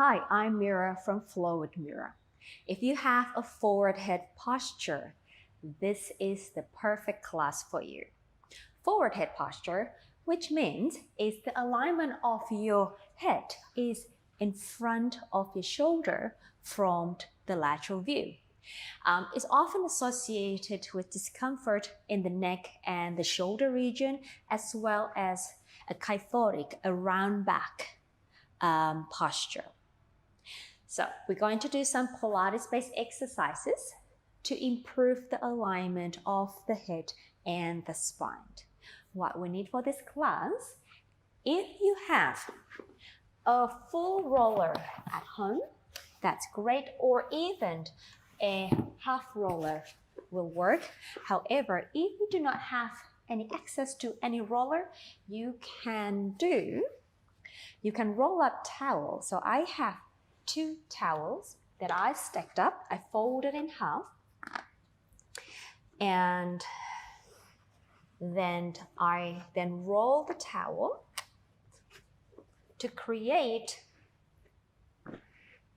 Hi, I'm Mira from Flow with Mira. If you have a forward head posture, this is the perfect class for you. Forward head posture, which means is the alignment of your head is in front of your shoulder from the lateral view. It's often associated with discomfort in the neck and the shoulder region, as well as a kyphotic, a round back posture. So we're going to do some Pilates-based exercises to improve the alignment of the head and the spine. What we need for this class, if you have a full roller at home, that's great, or even a half roller will work. However, if you do not have any access to any roller, you can roll up towel. So I have 2 towels that I stacked up. I folded in half, and then I roll the towel to create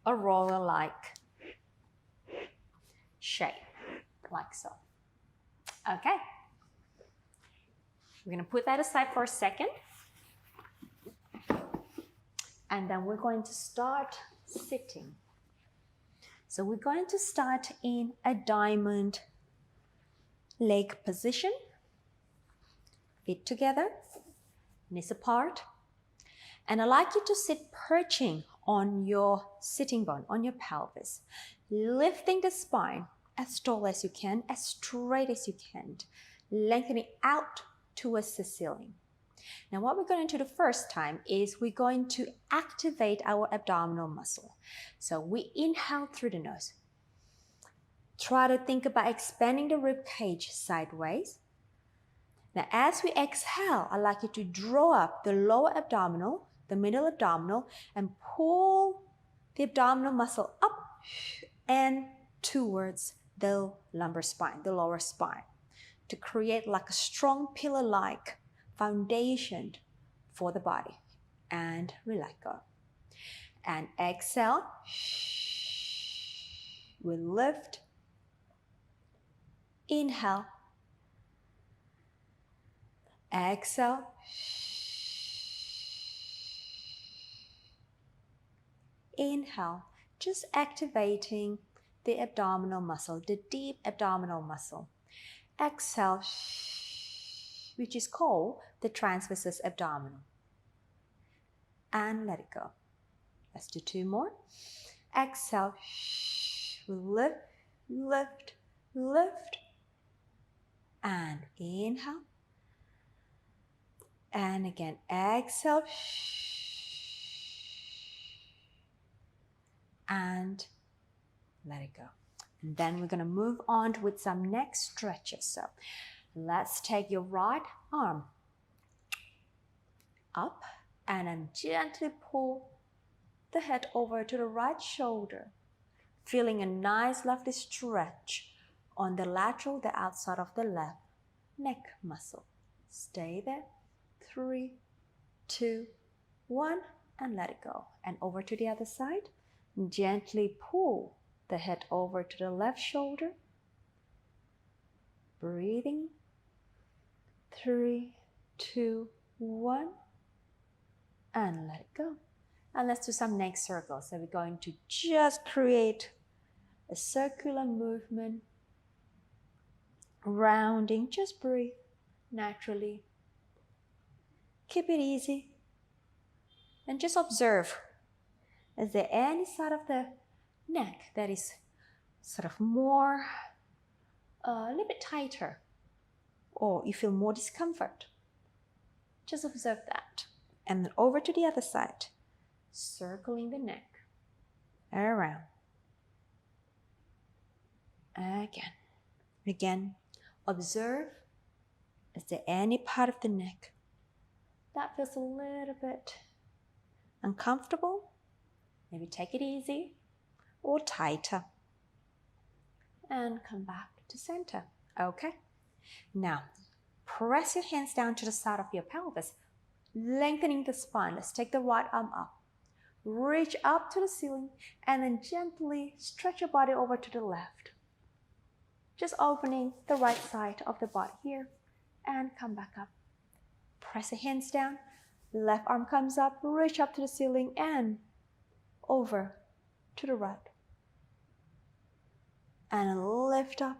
a roller-like shape, like so. Okay, we're gonna put that aside for a second, and then we're going to start sitting. So we're going to start in a diamond leg position, feet together, knees apart, and I'd like you to sit perching on your sitting bone, on your pelvis, lifting the spine as tall as you can, as straight as you can, lengthening out towards the ceiling. Now what we're going to do the first time is we're going to activate our abdominal muscle. So we inhale through the nose. Try to think about expanding the rib cage sideways. Now as we exhale, I'd like you to draw up the lower abdominal, the middle abdominal, and pull the abdominal muscle up and towards the lumbar spine, the lower spine, to create like a strong pillar-like foundation for the body. And we let go. And exhale. We lift. Inhale. Exhale. Inhale. Just activating the abdominal muscle, the deep abdominal muscle. Exhale, which is called the transversus abdominal. And let it go. Let's do 2 more. Exhale, lift, lift, lift. And inhale. And again, exhale. And let it go. And then we're going to move on with some neck stretches. So let's take your right arm up and then gently pull the head over to the right shoulder, feeling a nice lovely stretch on the lateral, the outside of the left neck muscle. Stay there. 3, 2, 1, and let it go. And over to the other side. Gently pull the head over to the left shoulder. Breathing. 3, 2, 1, and let it go. And let's do some neck circles. So we're going to just create a circular movement, rounding. Just breathe naturally. Keep it easy. And just observe. Is there any side of the neck that is sort of more, a little bit tighter, or you feel more discomfort? Just observe that. And then over to the other side, circling the neck, around, again, observe, is there any part of the neck that feels a little bit uncomfortable? Maybe take it easy or tighter. And come back to center. Okay. Now, press your hands down to the side of your pelvis, lengthening the spine. Let's take the right arm up. reach up to the ceiling, and then gently stretch your body over to the left. Just opening the right side of the body here, and come back up. Press the hands down, left arm comes up, reach up to the ceiling, and over to the right. And lift up,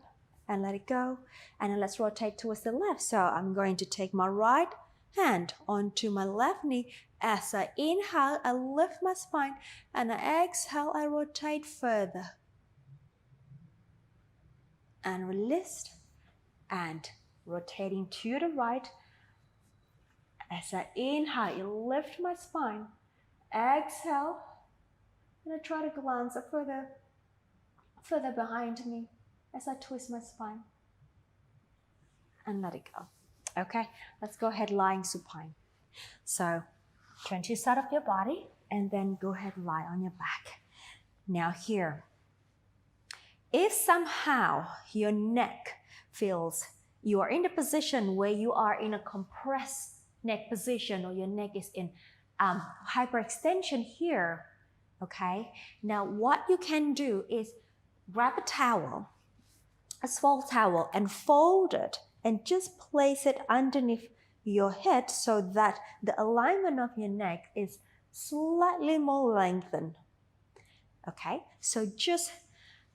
and let it go. And then let's rotate towards the left. So I'm going to take my right hand onto my left knee. As I inhale, I lift my spine, and I exhale, I rotate further. And release, and rotating to the right. As I inhale, I lift my spine. Exhale, and I try to glance up further behind me as I twist my spine. And let it go. Okay, let's go ahead lying supine. So turn to the side of your body and then go ahead and lie on your back. Now here, if somehow your neck feels you are in the position where you are in a compressed neck position, or your neck is in hyperextension here, okay, now what you can do is grab a towel, a small towel, and fold it and just place it underneath your head so that the alignment of your neck is slightly more lengthened. Okay, so just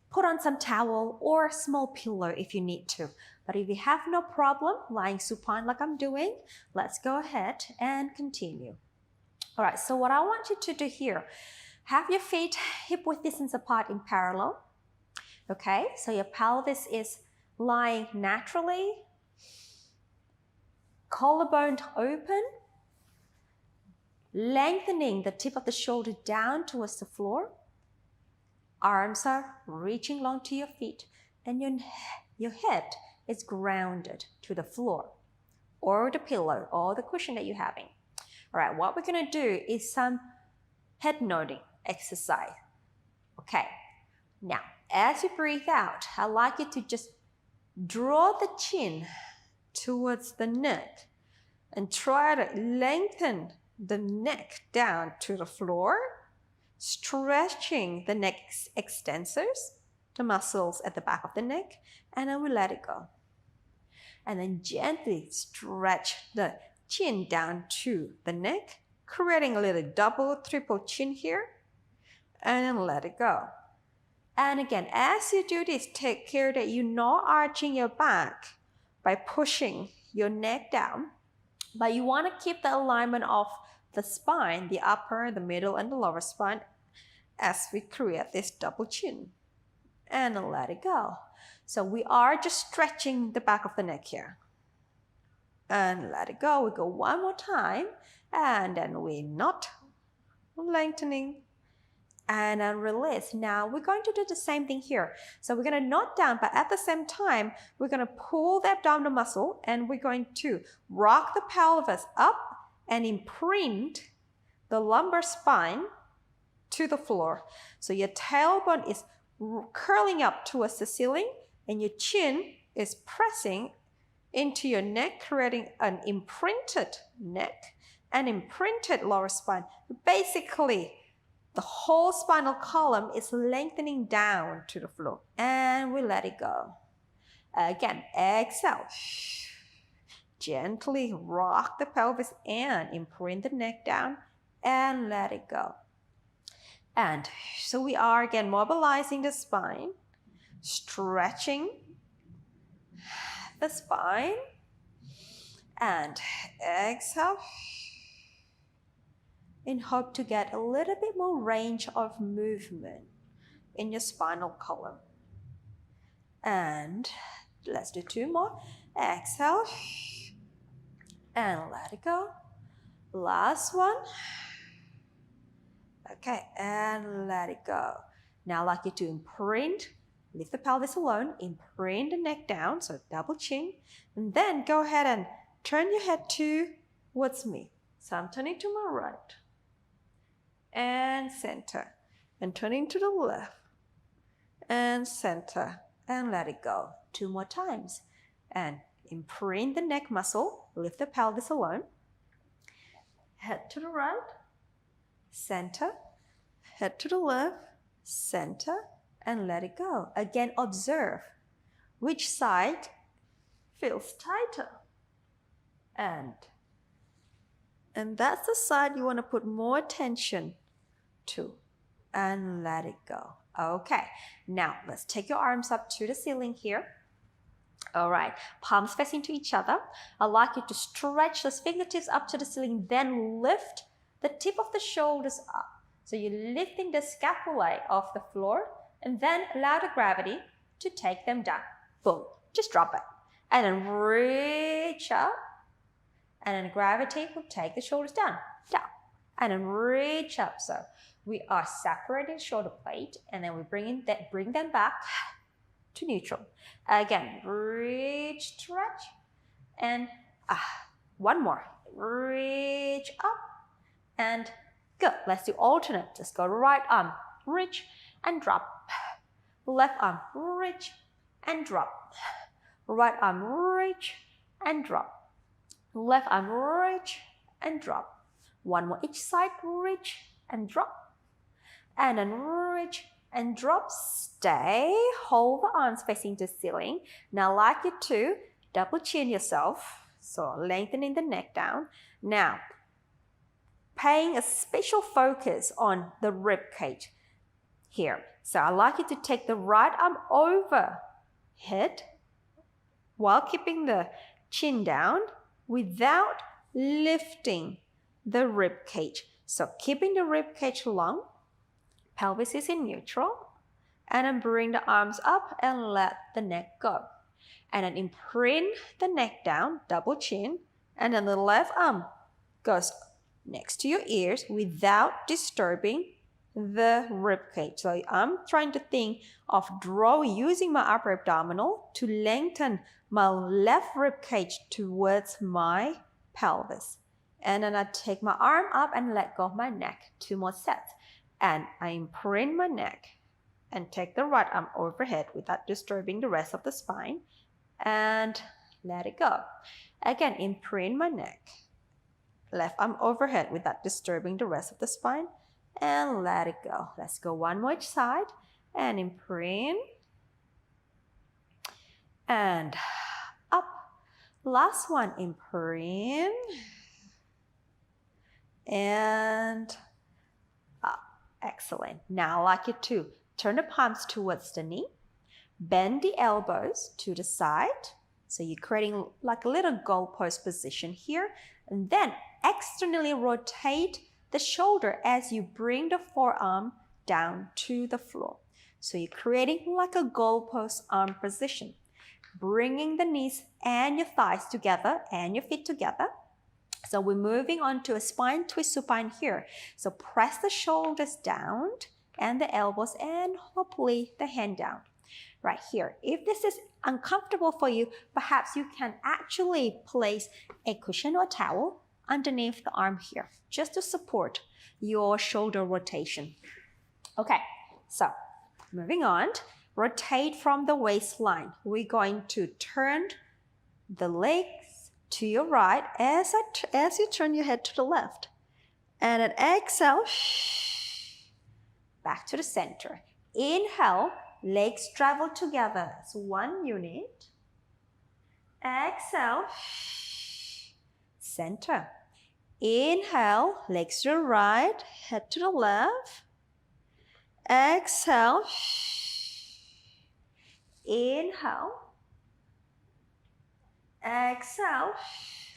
put on some towel or a small pillow if you need to. But if you have no problem lying supine like I'm doing, let's go ahead and continue. All right, so what I want you to do here, have your feet hip-width distance apart in parallel. Okay, so your pelvis is lying naturally, collarbone open, lengthening the tip of the shoulder down towards the floor. Arms are reaching long to your feet, and your head is grounded to the floor or the pillow or the cushion that you're having. All right, what we're going to do is some head nodding exercise. Okay, now as you breathe out, I'd like you to just draw the chin towards the neck and try to lengthen the neck down to the floor, stretching the neck extensors, the muscles at the back of the neck, and then we let it go. And then gently stretch the chin down to the neck, creating a little double, triple chin here, and then let it go. And again, as you do this, take care that you're not arching your back by pushing your neck down, but you want to keep the alignment of the spine, the upper, the middle, and the lower spine as we create this double chin. And let it go. So we are just stretching the back of the neck here. And let it go. We go one more time, and then we're not lengthening. And then release. Now we're going to do the same thing here. So we're going to knot down, but at the same time, we're going to pull the abdominal muscle, and we're going to rock the pelvis up and imprint the lumbar spine to the floor. So your tailbone is curling up towards the ceiling, and your chin is pressing into your neck, creating an imprinted neck, an imprinted lower spine. Basically, the whole spinal column is lengthening down to the floor, and we let it go. Again, exhale. Gently rock the pelvis and imprint the neck down, and let it go. And so we are again mobilizing the spine, stretching the spine, and exhale. And hope to get a little bit more range of movement in your spinal column. And let's do two more. Exhale. And let it go. Last one. Okay, and let it go. Now I'd like you to imprint, lift the pelvis alone, imprint the neck down, so double chin. And then go ahead and turn your head towards me. So I'm turning to my right. And center, and turning to the left, and center, and let it go. Two more times. And imprint the neck muscle, lift the pelvis alone, head to the right, center, head to the left, center, and let it go. Again, observe which side feels tighter. And that's the side you want to put more attention to. And let it go. Okay, now let's take your arms up to the ceiling here. All right, palms facing to each other. I'd like you to stretch those fingertips up to the ceiling, then lift the tip of the shoulders up. So you're lifting the scapulae off the floor and then allow the gravity to take them down. Boom, just drop it. And then reach up. And then gravity will take the shoulders down. And then reach up. So we are separating shoulder blade and then we bring them back to neutral. Again, reach, stretch, and one more. Reach up and go. Let's do alternate. Just go right arm, reach and drop. Left arm, reach and drop. Right arm, reach and drop. Left arm, reach and drop. One more each side, reach and drop. And then reach and drop. Stay. Hold the arms facing the ceiling. Now I'd like you to double chin yourself. So lengthening the neck down. Now, paying a special focus on the rib cage here. So I'd like you to take the right arm overhead while keeping the chin down without lifting the rib cage. So keeping the rib cage long, pelvis is in neutral, and then bring the arms up and let the neck go. And then imprint the neck down, double chin, and then the left arm goes next to your ears without disturbing the rib cage. So I'm trying to think of using my upper abdominal to lengthen my left rib cage towards my pelvis. And then I take my arm up and let go of my neck. 2 more sets. And I imprint my neck and take the right arm overhead without disturbing the rest of the spine. And let it go. Again, imprint my neck. Left arm overhead without disturbing the rest of the spine. And let it go. Let's go one more each side. And imprint. And up. Last one, imprint. And up. Excellent. Now I'd like you to turn the palms towards the knee. Bend the elbows to the side. So you're creating like a little goalpost position here. And then externally rotate the shoulder as you bring the forearm down to the floor. So you're creating like a goalpost arm position. Bringing the knees and your thighs together and your feet together. So we're moving on to a spine twist supine here. So press the shoulders down and the elbows and hopefully the hand down. Right here. If this is uncomfortable for you, perhaps you can actually place a cushion or towel underneath the arm here, just to support your shoulder rotation. Okay, so moving on, rotate from the waistline. We're going to turn the legs to your right as you turn your head to the left. And then exhale, back to the center. Inhale, legs travel together. That's one unit. Exhale, center. Inhale, legs to the right, head to the left. Exhale, inhale. Exhale.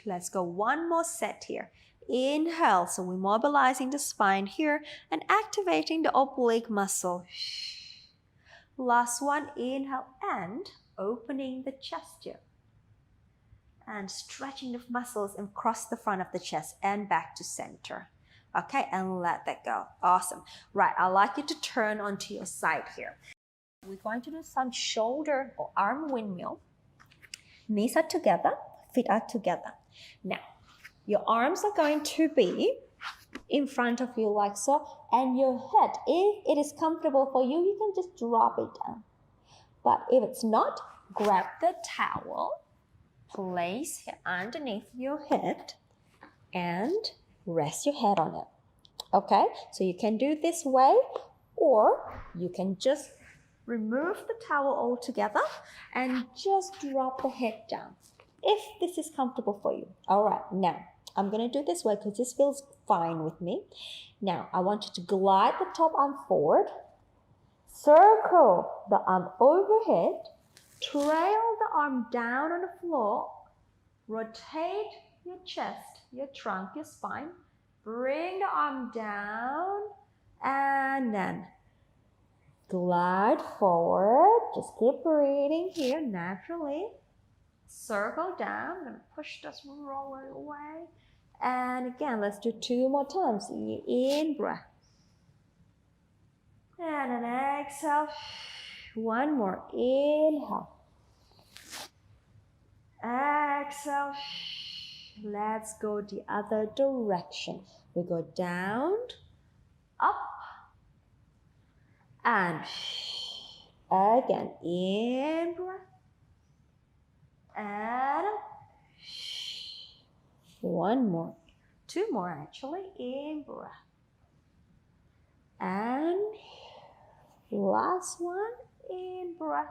Let's go one more set here. Inhale, so we're mobilizing the spine here and activating the oblique muscle. Last one, inhale and opening the chest here. And stretching the muscles across the front of the chest and back to center. Okay, and let that go. Awesome. Right, I'd like you to turn onto your side here. We're going to do some shoulder or arm windmill. Knees are together, feet are together. Now, your arms are going to be in front of you like so, and your head, if it is comfortable for you, you can just drop it down. But if it's not, grab the towel, place it underneath your head, and rest your head on it. Okay, so you can do this way, or you can just remove the towel altogether and just drop the head down, if this is comfortable for you. All right, now I'm gonna do this way because this feels fine with me. Now I want you to glide the top arm forward, circle the arm overhead, trail the arm down on the floor, rotate your chest, your trunk, your spine, bring the arm down, and then glide forward. Just keep breathing here naturally. Circle down. I'm going to push this roller away. And again, let's do 2 more times. In breath. And an exhale. 1 more. Inhale. Exhale. Let's go the other direction. We go down, up, and again. In breath. And 1 more. 2 more actually. In breath. And last one. In breath.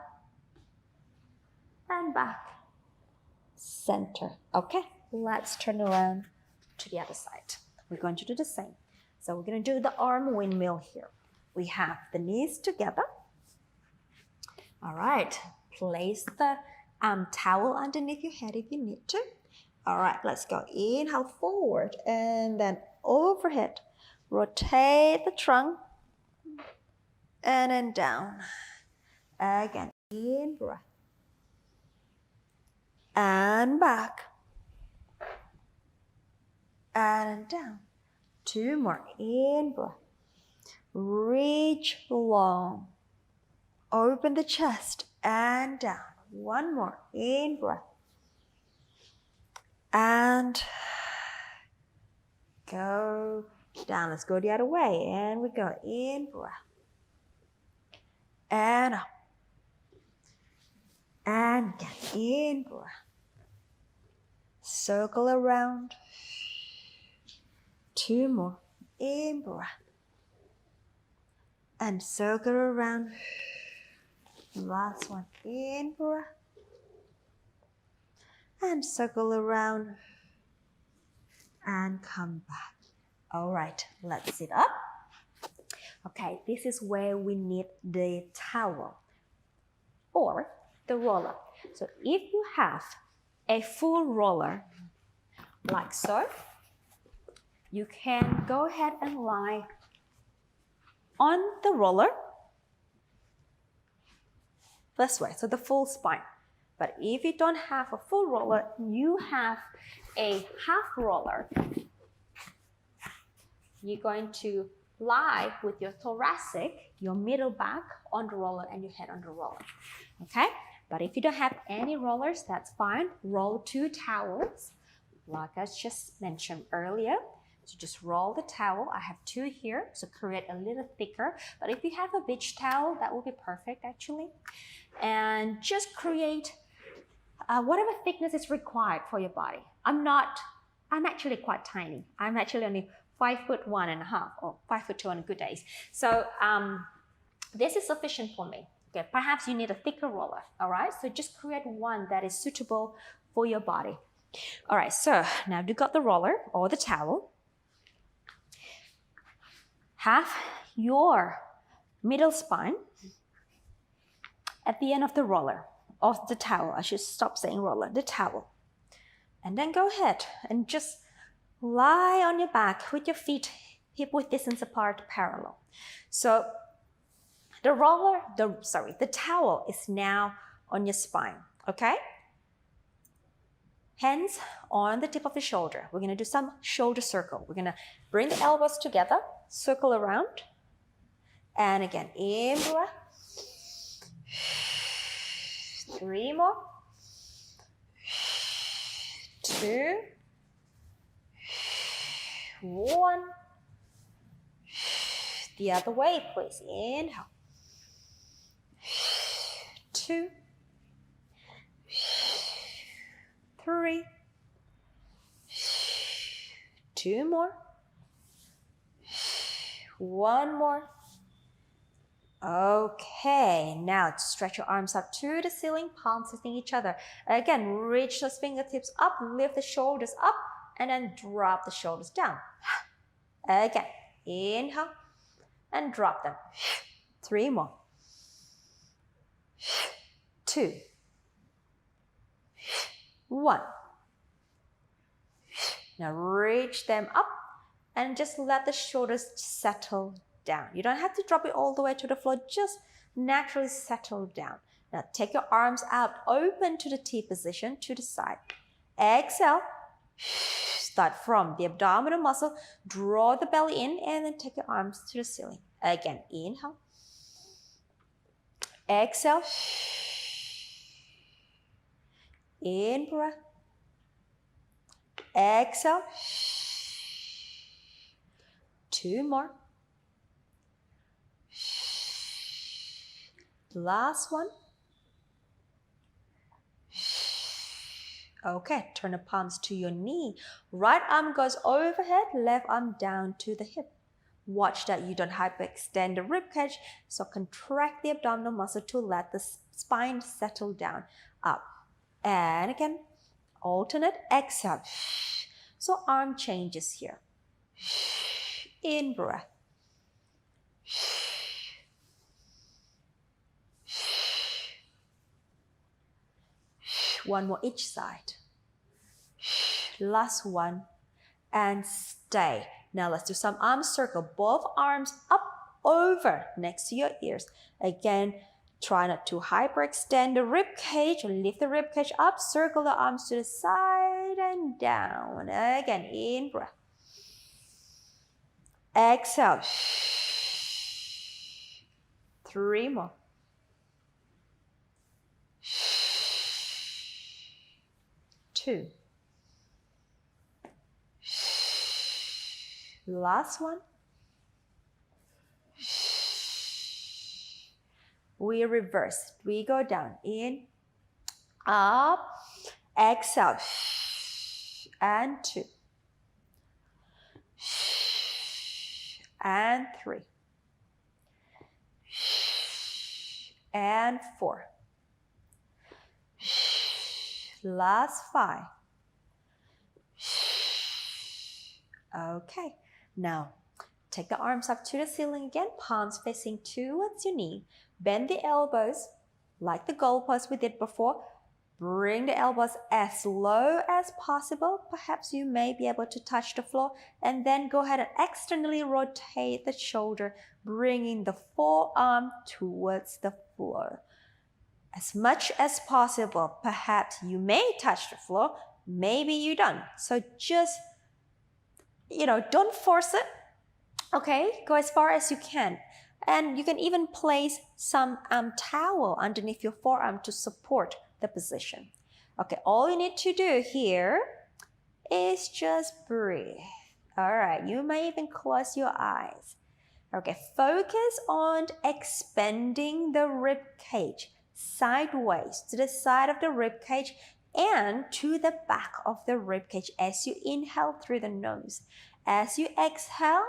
And back. Center. Okay, let's turn around to the other side. We're going to do the same. So we're going to do the arm windmill here. We have the knees together. All right, place the towel underneath your head if you need to. All right, let's go. Inhale forward and then overhead. Rotate the trunk and then down. Again, in breath. And back. And down. 2 more. In breath. Reach long. Open the chest and down. 1 more. In breath. And go down. Let's go the other way. And we go. In breath. And up. And get in breath. Circle around. 2 more. In breath. And circle around. Last one. In breath. And circle around. And come back. All right, let's sit up. Okay, this is where we need the towel or the roller. So if you have a full roller like so, you can go ahead and lie on the roller this way, so the full spine. But if you don't have a full roller, you have a half roller. You're going to lie with your thoracic, your middle back on the roller and your head on the roller. Okay? But if you don't have any rollers, that's fine. Roll 2 towels, like I just mentioned earlier. So just roll the towel. I have 2 here, so create a little thicker. But if you have a beach towel, that will be perfect actually. And just create whatever thickness is required for your body. I'm actually quite tiny. I'm actually only 5'1.5" or 5'2" on good days. So this is sufficient for me. Okay, perhaps you need a thicker roller. All right, so just create one that is suitable for your body. All right, so now you got the roller or the towel. Have your middle spine at the end of the roller, of the towel. I should stop saying roller, the towel. And then go ahead and just lie on your back with your feet hip-width distance apart, parallel. So the towel is now on your spine, okay? Hands on the tip of the shoulder. We're gonna do some shoulder circle. We're gonna bring the elbows together, circle around, and again, in breath. 3 more. 2. 1. The other way, please. Inhale. 2. 3. 2 more. One more. Okay, now stretch your arms up to the ceiling, palms facing each other. Again, reach those fingertips up, lift the shoulders up, and then drop the shoulders down. Again, inhale and drop them. 3 more. 2. 1. Now reach them up and just let the shoulders settle down. You don't have to drop it all the way to the floor, just naturally settle down. Now take your arms out, open to the T position, to the side. Exhale. Start from the abdominal muscle, draw the belly in, and then take your arms to the ceiling. Again, inhale. Exhale. In breath. Exhale. 2 more. Last one. Okay, turn the palms to your knee. Right arm goes overhead, left arm down to the hip. Watch that you don't hyperextend the rib cage, so contract the abdominal muscle to let the spine settle down. Up. And again, alternate exhale. So arm changes here. In breath. One more each side. Last one. And stay. Now let's do some arm circle. Both arms up, over, next to your ears. Again, try not to hyperextend the rib cage. Lift the rib cage up. Circle the arms to the side and down. Again, in breath. Exhale. 3 more. Two. Last one. We reverse. We go down. In, up, exhale. And 2. And 3. And 4. Last 5. Okay, now take the arms up to the ceiling again, palms facing towards your knee. Bend the elbows like the goalpost we did before. Bring the elbows as low as possible. Perhaps you may be able to touch the floor, and then go ahead and externally rotate the shoulder, bringing the forearm towards the floor. As much as possible. Perhaps you may touch the floor, maybe you don't. So just, don't force it. Okay, go as far as you can. And you can even place some towel underneath your forearm to support the position. Okay, all you need to do here is just breathe. All right, you may even close your eyes. Okay, focus on expanding the rib cage sideways to the side of the rib cage and to the back of the rib cage as you inhale through the nose. As you exhale,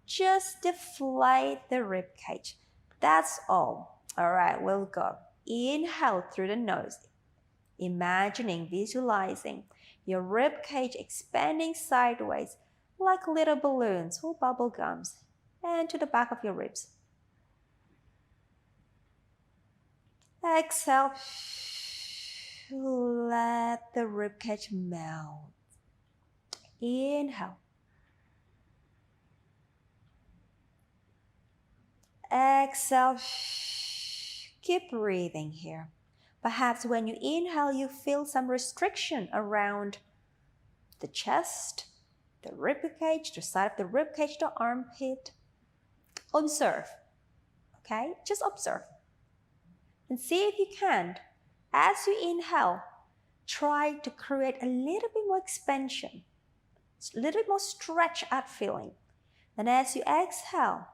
just deflate the rib cage. That's all. All right, we'll go. Inhale through the nose. Imagining, visualizing your rib cage expanding sideways like little balloons or bubble gums and to the back of your ribs. Exhale. Let the rib cage melt. Inhale. Exhale. Keep breathing here. Perhaps when you inhale, you feel some restriction around the chest, the rib cage, the side of the rib cage, the armpit. Observe. Okay? Just observe. And see if you can, as you inhale, try to create a little bit more expansion, a little bit more stretch out feeling. And as you exhale,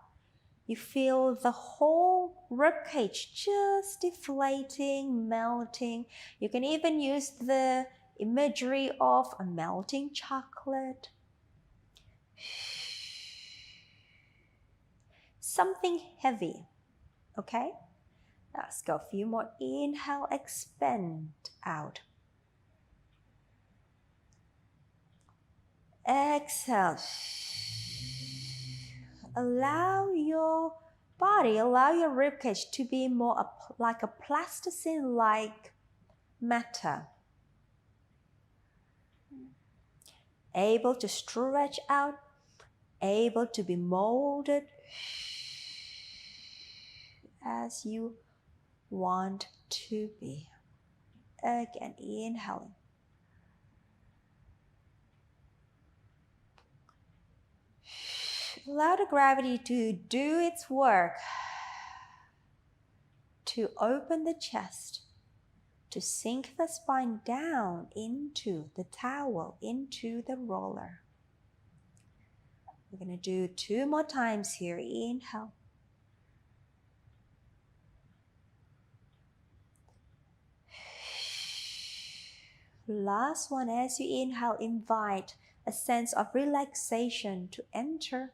you feel the whole rib cage just deflating, melting. You can even use the imagery of a melting chocolate. something heavy. Okay? Let's go. A few more. Inhale, expand out. Exhale. Allow your body, allow your ribcage to be more like a plasticine-like matter. Able to stretch out, able to be molded as you want to be. Again, inhaling. Allow the gravity to do its work, to open the chest, to sink the spine down into the towel, into the roller. We're going to do 2 more times here. Inhale. Last one. As you inhale, invite a sense of relaxation to enter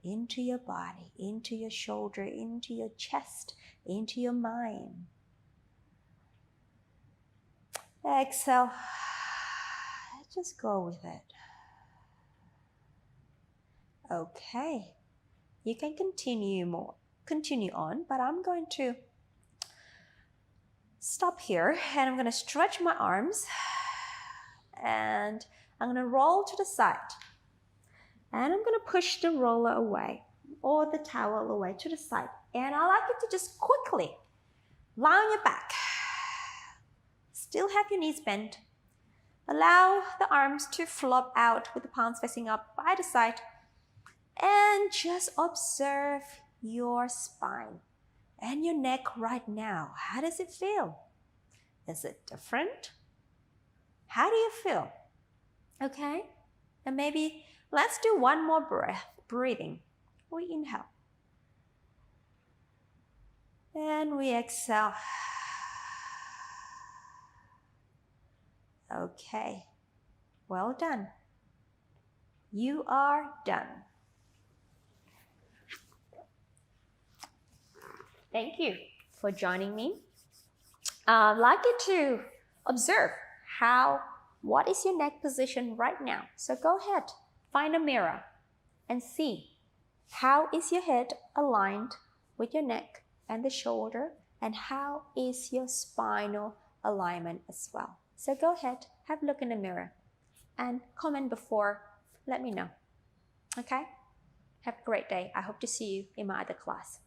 into your body, into your shoulder, into your chest, into your mind. Exhale. Just go with it. Okay. You can continue on, but I'm going to stop here and I'm going to stretch my arms and I'm going to roll to the side. And I'm going to push the roller away or the towel away to the side. And I like you to just quickly lie on your back. Still have your knees bent. Allow the arms to flop out with the palms facing up by the side. And just observe your spine and your neck right now. How does it feel? Is it different? How do you feel? Okay? And maybe let's do one more breathing. We inhale. And we exhale. Okay. Well done. You are done. Thank you for joining me. I'd like you to observe what is your neck position right now. So go ahead, find a mirror and see how is your head aligned with your neck and the shoulder, and how is your spinal alignment as well. So go ahead, have a look in the mirror and comment before, let me know. Okay? Have a great day. I hope to see you in my other class.